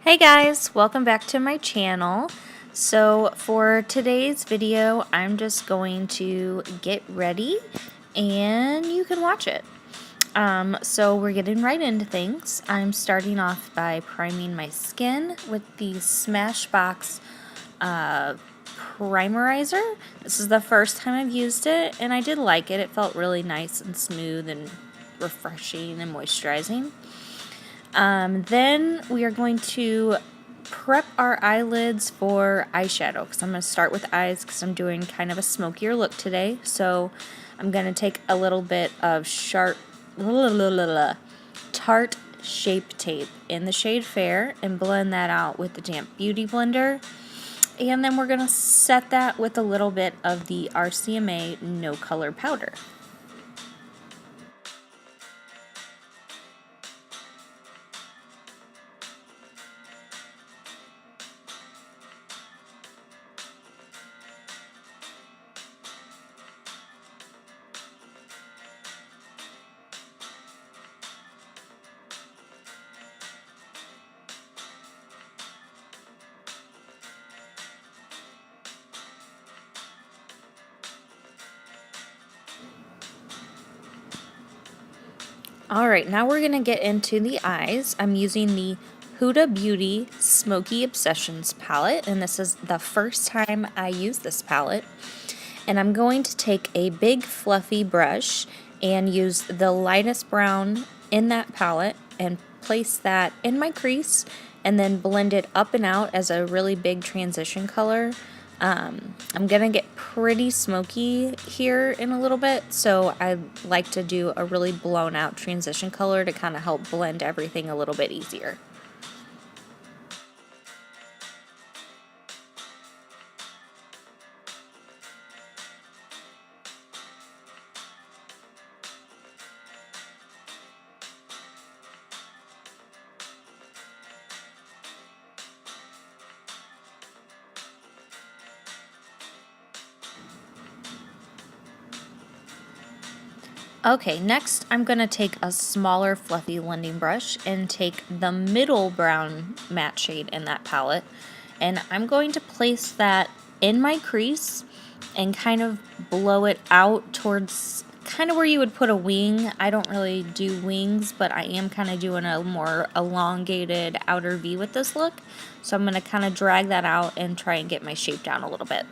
Hey guys, welcome back to my channel. So for today's video, I'm just going to get ready and you can watch it. So we're getting right into things. I'm starting off by priming my skin with the Smashbox primerizer. This is the first time I've used it and I did like it. It felt really nice and smooth and refreshing and moisturizing. Then we are going to prep our eyelids for eyeshadow because I'm going to start with eyes because I'm doing kind of a smokier look today. So I'm going to take a little bit of Tarte Shape Tape in the shade Fair and blend that out with the damp beauty blender. And then we're going to set that with a little bit of the RCMA No Color Powder. Alright, now we're going to get into the eyes. I'm using the Huda Beauty Smokey Obsessions palette, and this is the first time I use this palette. And I'm going to take a big fluffy brush and use the lightest brown in that palette and place that in my crease and then blend it up and out as a really big transition color. I'm gonna get pretty smoky here in a little bit, so I like to do a really blown out transition color to kind of help blend everything a little bit easier. Okay, next I'm going to take a smaller fluffy blending brush and take the middle brown matte shade in that palette, and I'm going to place that in my crease and kind of blow it out towards kind of where you would put a wing. I don't really do wings, but I am kind of doing a more elongated outer V with this look, so I'm going to kind of drag that out and try and get my shape down a little bit.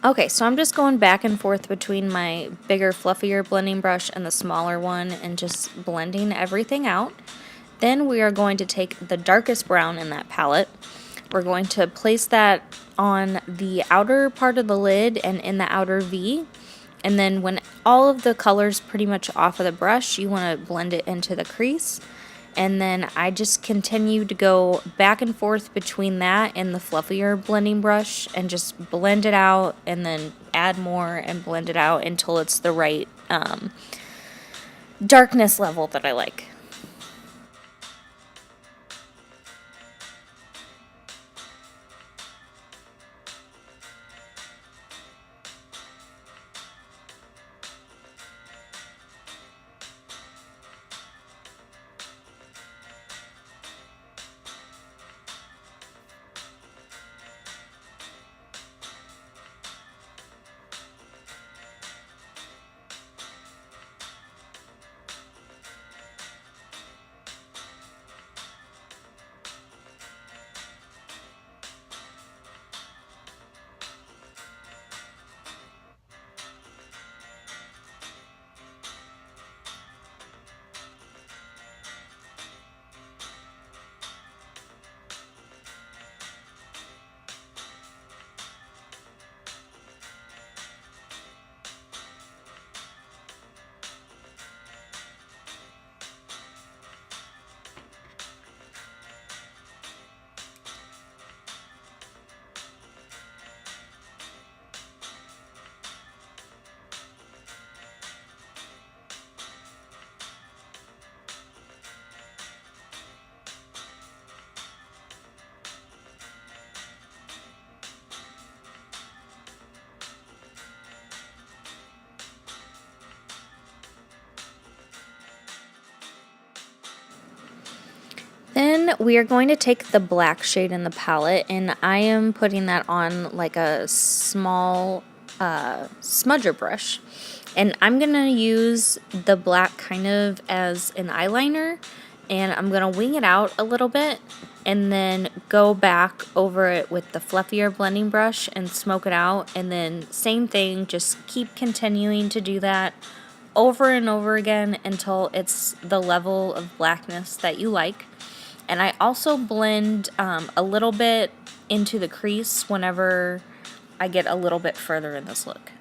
Okay, so I'm just going back and forth between my bigger, fluffier blending brush and the smaller one and just blending everything out. Then we are going to take the darkest brown in that palette. We're going to place that on the outer part of the lid and in the outer V. And then when all of the color's pretty much off of the brush, you want to blend it into the crease. And then I just continue to go back and forth between that and the fluffier blending brush and just blend it out and then add more and blend it out until it's the right darkness level that I like. then we are going to take the black shade in the palette, and I am putting that on like a small smudger brush. And I'm going to use the black kind of as an eyeliner, and I'm going to wing it out a little bit and then go back over it with the fluffier blending brush and smoke it out. And then same thing, just keep continuing to do that over and over again until it's the level of blackness that you like. And I also blend a little bit into the crease whenever I get a little bit further in this look.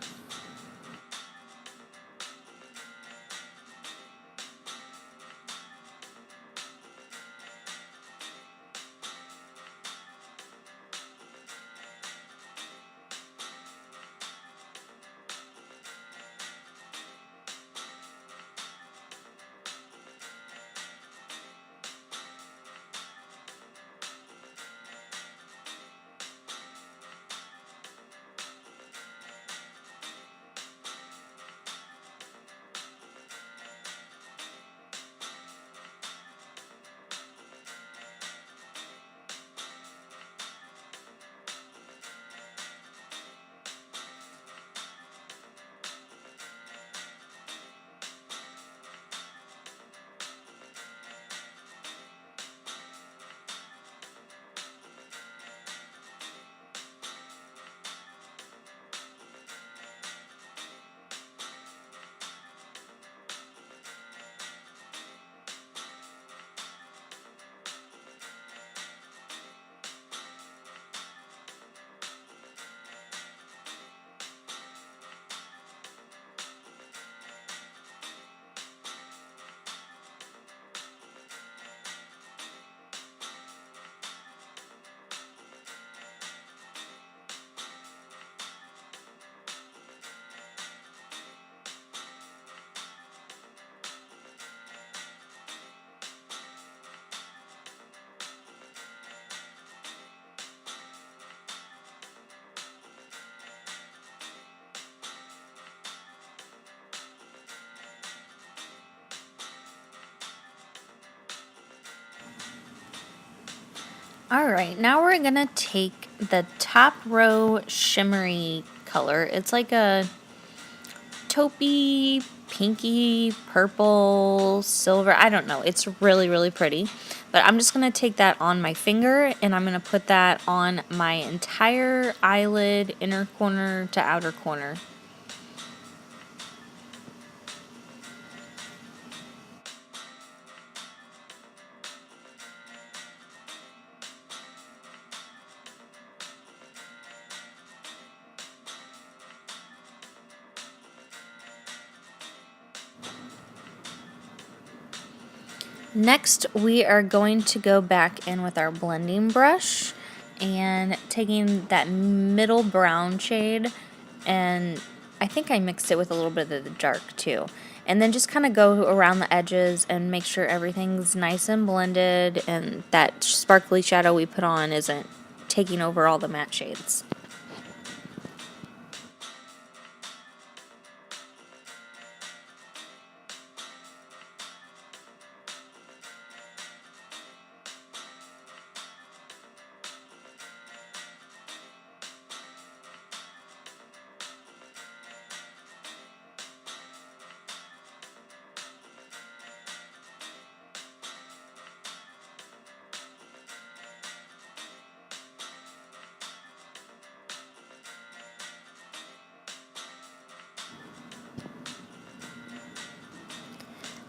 Alright, now we're going to take the top row shimmery color. It's like a taupey, pinky, purple, silver. I don't know. It's really, really pretty. But I'm just going to take that on my finger and I'm going to put that on my entire eyelid, inner corner to outer corner. Next, we are going to go back in with our blending brush and taking that middle brown shade, and I think I mixed it with a little bit of the dark too. And then just kind of go around the edges and make sure everything's nice and blended and that sparkly shadow we put on isn't taking over all the matte shades.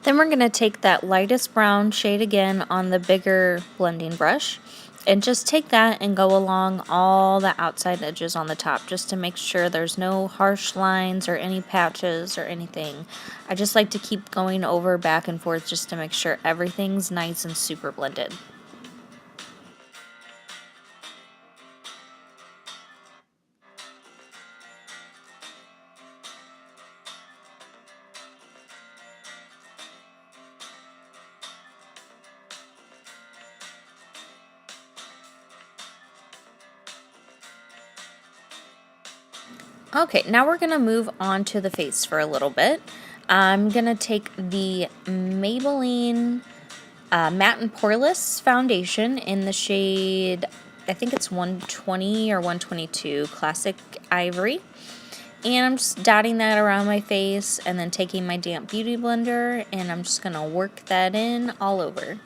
Then we're going to take that lightest brown shade again on the bigger blending brush and just take that and go along all the outside edges on the top just to make sure there's no harsh lines or any patches or anything. I just like to keep going over back and forth just to make sure everything's nice and super blended. Okay, now we're going to move on to the face for a little bit. I'm going to take the Maybelline Matte and Poreless foundation in the shade, I think it's 120 or 122, Classic Ivory. And I'm just dotting that around my face and then taking my damp beauty blender and I'm just going to work that in all over.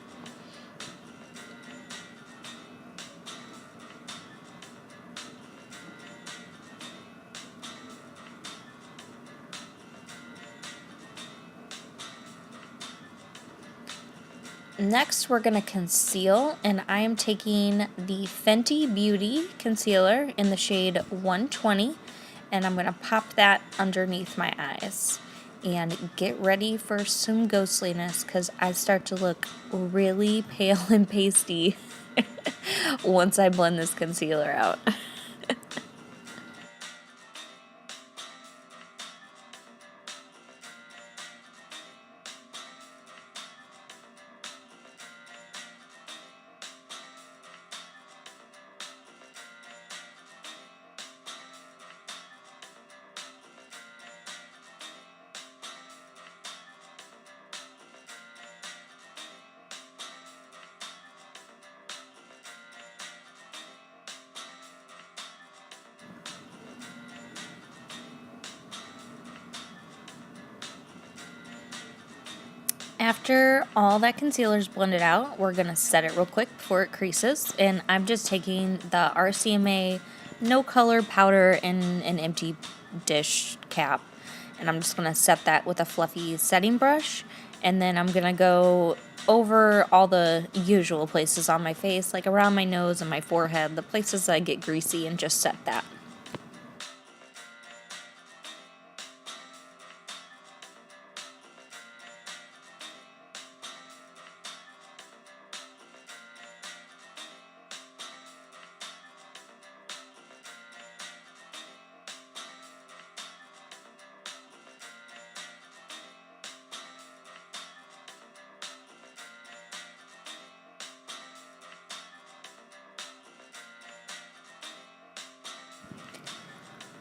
Next, we're going to conceal, and I am taking the Fenty Beauty concealer in the shade 120, and I'm going to pop that underneath my eyes. And get ready for some ghostliness, because I start to look really pale and pasty once I blend this concealer out. After all that concealer is blended out, we're going to set it real quick before it creases. And I'm just taking the RCMA No Color powder in an empty dish cap. And I'm just going to set that with a fluffy setting brush. And then I'm going to go over all the usual places on my face, like around my nose and my forehead, the places I get greasy, and just set that.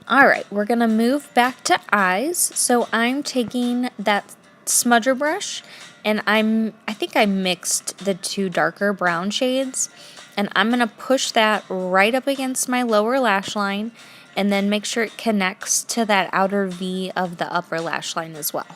Alright, we're going to move back to eyes. So I'm taking that smudger brush and I think I mixed the two darker brown shades, and I'm going to push that right up against my lower lash line and then make sure it connects to that outer V of the upper lash line as well.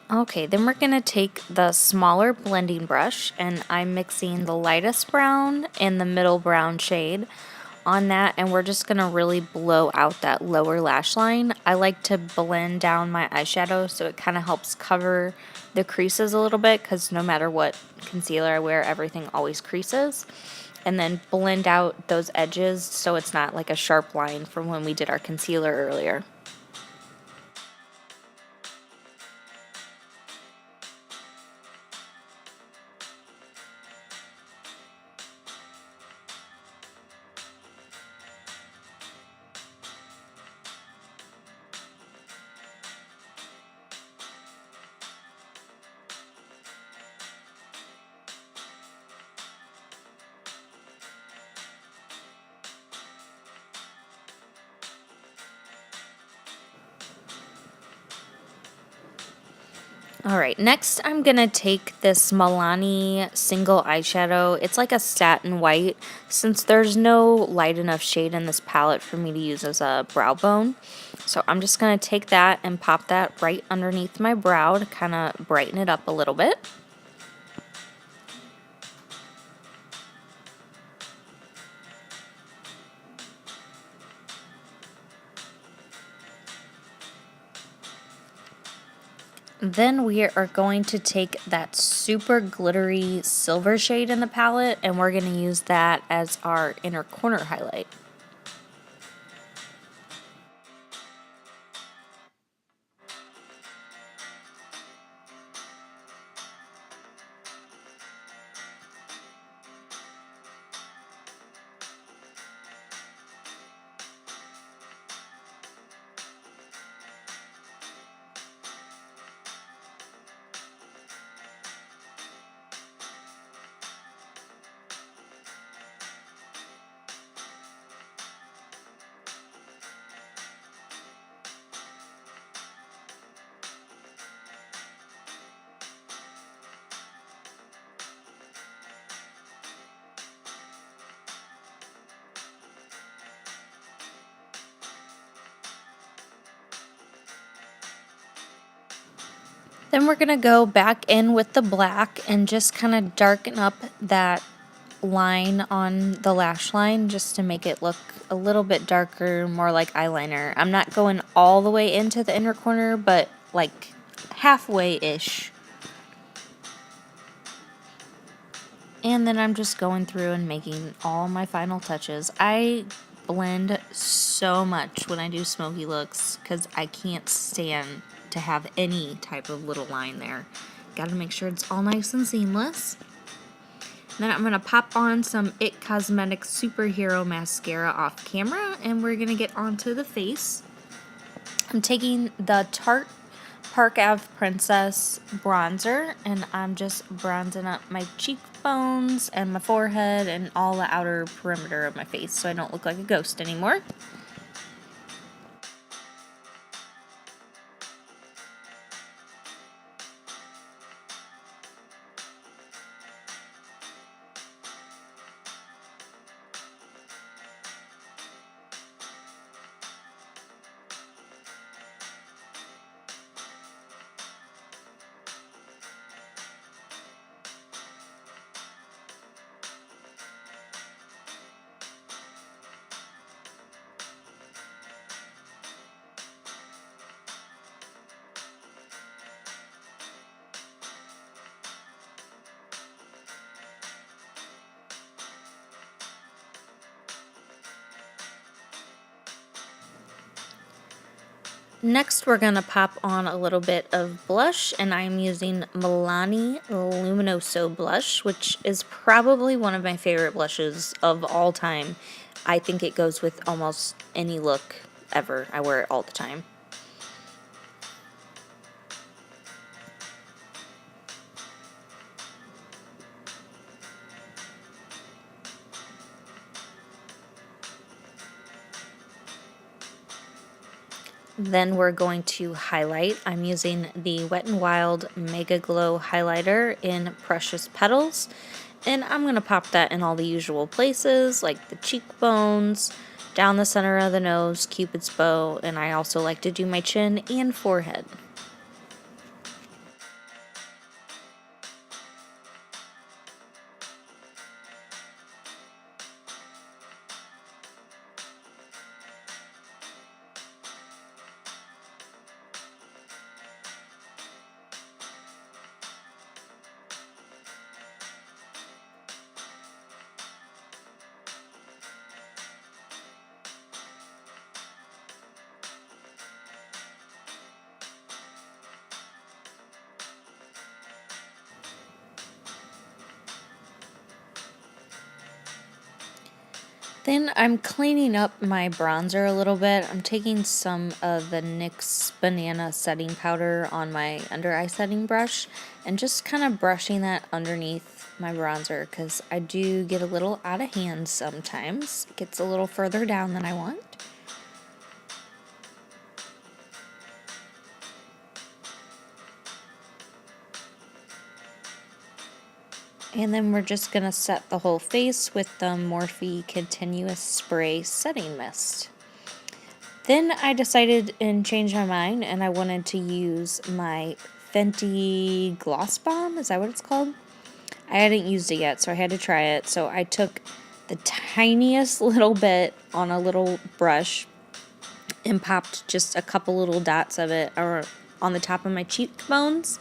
Okay, then we're going to take the smaller blending brush, and I'm mixing the lightest brown and the middle brown shade on that, and we're just going to really blow out that lower lash line. I like to blend down my eyeshadow so it kind of helps cover the creases a little bit, because no matter what concealer I wear, everything always creases. And then blend out those edges so it's not like a sharp line from when we did our concealer earlier. Alright, next I'm going to take this Milani single eyeshadow. It's like a satin white, since there's no light enough shade in this palette for me to use as a brow bone. So I'm just going to take that and pop that right underneath my brow to kind of brighten it up a little bit. Then we are going to take that super glittery silver shade in the palette, and we're going to use that as our inner corner highlight. Then we're going to go back in with the black and just kind of darken up that line on the lash line just to make it look a little bit darker, more like eyeliner. I'm not going all the way into the inner corner, but like halfway-ish. And then I'm just going through and making all my final touches. I blend so much when I do smoky looks because I can't stand to have any type of little line there. Gotta make sure it's all nice and seamless. Then I'm going to pop on some IT Cosmetics Superhero Mascara off camera, and we're going to get onto the face. I'm taking the Tarte Park Ave Princess bronzer, and I'm just bronzing up my cheekbones and my forehead and all the outer perimeter of my face so I don't look like a ghost anymore. Next, we're going to pop on a little bit of blush, and I'm using Milani Luminoso blush, which is probably one of my favorite blushes of all time. I think it goes with almost any look ever. I wear it all the time. Then we're going to highlight. I'm using the Wet n Wild Mega Glow highlighter in Precious Petals. And I'm going to pop that in all the usual places, like the cheekbones, down the center of the nose, Cupid's bow, and I also like to do my chin and forehead. Then I'm cleaning up my bronzer a little bit. I'm taking some of the NYX Banana Setting Powder on my under eye setting brush and just kind of brushing that underneath my bronzer because I do get a little out of hand sometimes. It gets a little further down than I want. And then we're just going to set the whole face with the Morphe Continuous Spray Setting Mist. Then I decided and changed my mind, and I wanted to use my Fenty Gloss Bomb. Is that what it's called? I hadn't used it yet, so I had to try it. So I took the tiniest little bit on a little brush and popped just a couple little dots of it on the top of my cheekbones.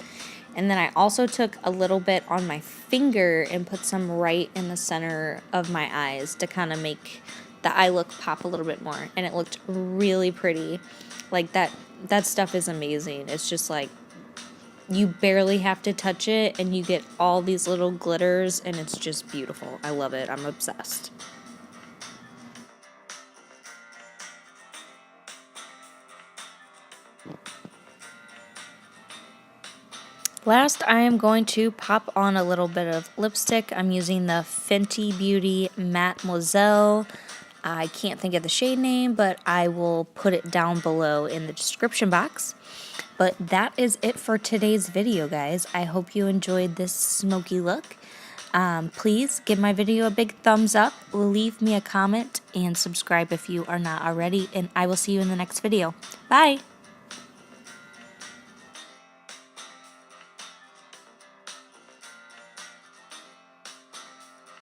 And then I also took a little bit on my finger and put some right in the center of my eyes to kind of make the eye look pop a little bit more. And it looked really pretty. Like that stuff is amazing. It's just like you barely have to touch it and you get all these little glitters and it's just beautiful. I love it. I'm obsessed. Last, I am going to pop on a little bit of lipstick. I'm using the Fenty Beauty Mademoiselle. I can't think of the shade name, but I will put it down below in the description box. But that is it for today's video, guys. I hope you enjoyed this smoky look. Please give my video a big thumbs up, leave me a comment, and subscribe if you are not already. And I will see you in the next video. Bye!